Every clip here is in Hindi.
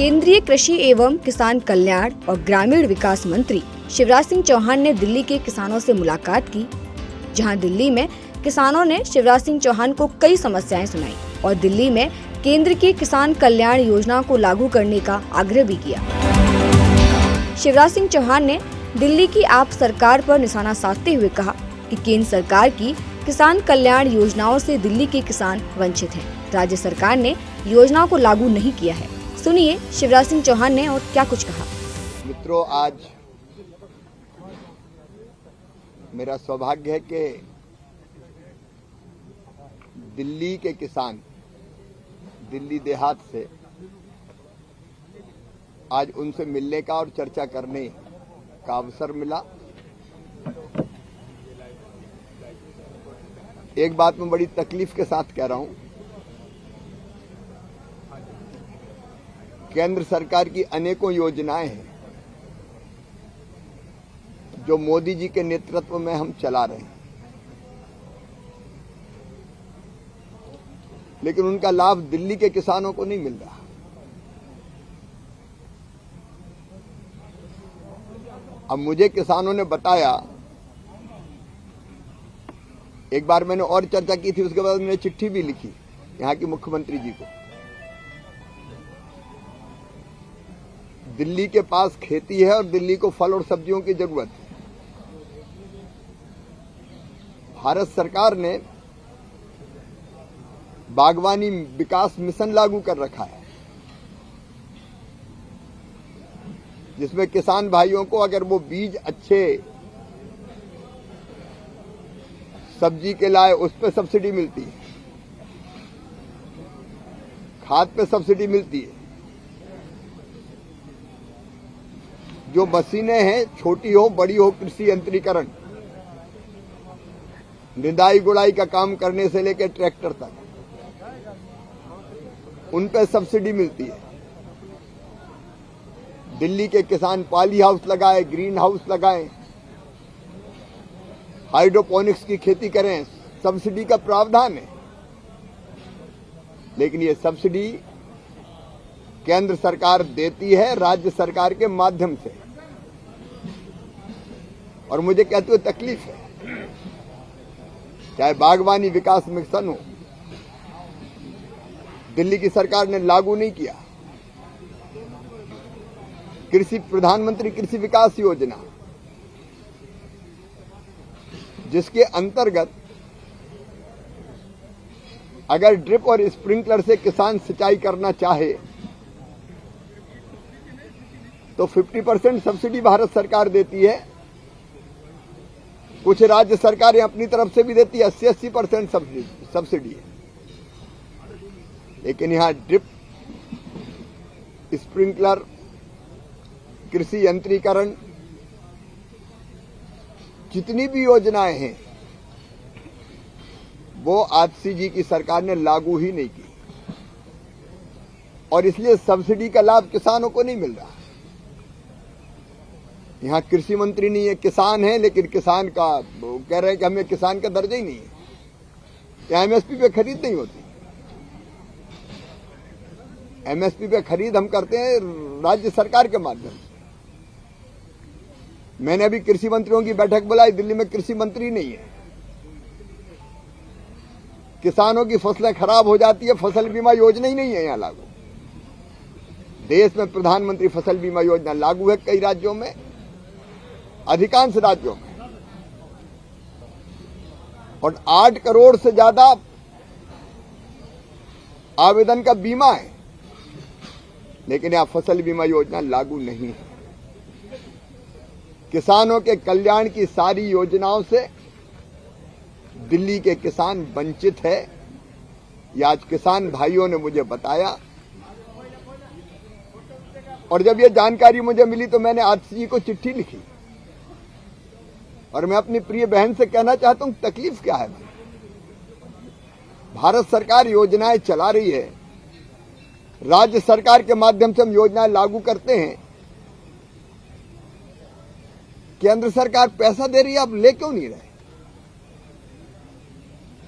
केंद्रीय कृषि एवं किसान कल्याण और ग्रामीण विकास मंत्री शिवराज सिंह चौहान ने दिल्ली के किसानों से मुलाकात की, जहां दिल्ली में किसानों ने शिवराज सिंह चौहान को कई समस्याएं सुनाई और दिल्ली में केंद्र की किसान कल्याण योजना को लागू करने का आग्रह भी किया। शिवराज सिंह चौहान ने दिल्ली की आप सरकार पर निशाना साधते हुए कहा कि केंद्र सरकार की किसान कल्याण योजनाओं से दिल्ली के किसान वंचित हैं। राज्य सरकार ने योजना को लागू नहीं किया है। सुनिए शिवराज सिंह चौहान ने और क्या कुछ कहा। मित्रों, आज मेरा सौभाग्य है कि दिल्ली के किसान, दिल्ली देहात से आज उनसे मिलने का और चर्चा करने का अवसर मिला। एक बात मैं बड़ी तकलीफ के साथ कह रहा हूं, केंद्र सरकार की अनेकों योजनाएं हैं जो मोदी जी के नेतृत्व में हम चला रहे हैं, लेकिन उनका लाभ दिल्ली के किसानों को नहीं मिल रहा। अब मुझे किसानों ने बताया, एक बार मैंने और चर्चा की थी, उसके बाद मैंने चिट्ठी भी लिखी यहां के मुख्यमंत्री जी को। दिल्ली के पास खेती है और दिल्ली को फल और सब्जियों की जरूरत है। भारत सरकार ने बागवानी विकास मिशन लागू कर रखा है, जिसमें किसान भाइयों को अगर वो बीज अच्छे सब्जी के लाए, उस पर सब्सिडी मिलती है, खाद पे सब्सिडी मिलती है। जो मशीनें हैं, छोटी हो बड़ी हो, कृषि यंत्रीकरण, निदाई गुड़ाई का काम करने से लेकर ट्रैक्टर तक, उन पे सब्सिडी मिलती है। दिल्ली के किसान पॉली हाउस लगाए, ग्रीन हाउस लगाएं, हाइड्रोपोनिक्स की खेती करें, सब्सिडी का प्रावधान है। लेकिन ये सब्सिडी केंद्र सरकार देती है राज्य सरकार के माध्यम से, और मुझे कहते हुए तकलीफ है। चाहे बागवानी विकास मिशन हो, दिल्ली की सरकार ने लागू नहीं किया। कृषि प्रधानमंत्री कृषि विकास योजना, जिसके अंतर्गत अगर ड्रिप और स्प्रिंकलर से किसान सिंचाई करना चाहे तो 50% सब्सिडी भारत सरकार देती है। कुछ राज्य सरकारें अपनी तरफ से भी देती है, 80% सब्सिडी है। लेकिन यहां ड्रिप, स्प्रिंकलर, कृषि यंत्रीकरण, जितनी भी योजनाएं हैं वो आतिशी जी की सरकार ने लागू ही नहीं की, और इसलिए सब्सिडी का लाभ किसानों को नहीं मिल रहा। यहां कृषि मंत्री नहीं है, किसान है, लेकिन किसान का वो कह रहे हैं कि हमें किसान का दर्जा ही नहीं है। यहाँ एमएसपी पे खरीद नहीं होती। एमएसपी पे खरीद हम करते हैं राज्य सरकार के माध्यम से। मैंने अभी कृषि मंत्रियों की बैठक बुलाई, दिल्ली में कृषि मंत्री नहीं है। किसानों की फसलें खराब हो जाती है, फसल बीमा योजना ही नहीं है यहां लागू। देश में प्रधानमंत्री फसल बीमा योजना लागू है कई राज्यों में, अधिकांश राज्यों में, और 8 करोड़ से ज्यादा आवेदन का बीमा है, लेकिन यहां फसल बीमा योजना लागू नहीं है। किसानों के कल्याण की सारी योजनाओं से दिल्ली के किसान वंचित है। ये आज किसान भाइयों ने मुझे बताया, और जब ये जानकारी मुझे मिली तो मैंने आतिशी जी को चिट्ठी लिखी, और मैं अपनी प्रिय बहन से कहना चाहता हूं तकलीफ क्या है। भारत सरकार योजनाएं चला रही है, राज्य सरकार के माध्यम से हम योजनाएं लागू करते हैं, केंद्र सरकार पैसा दे रही है, आप ले क्यों नहीं रहे?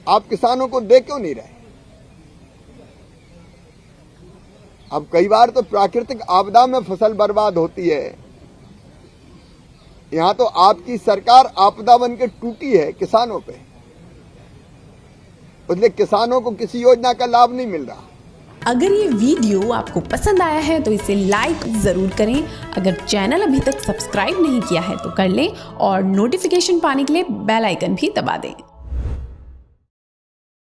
आप किसानों को दे क्यों नहीं रहे? अब कई बार तो प्राकृतिक आपदा में फसल बर्बाद होती है, यहां तो आपकी सरकार आपदा बनकर टूटी है किसानों पे, इसलिए किसानों को किसी योजना का लाभ नहीं मिल रहा। अगर ये वीडियो आपको पसंद आया है तो इसे लाइक ज़रूर करें। अगर चैनल अभी तक सब्सक्राइब नहीं किया है तो कर लें और नोटिफिकेशन पाने के लिए बेल आइकन भी दबा दें।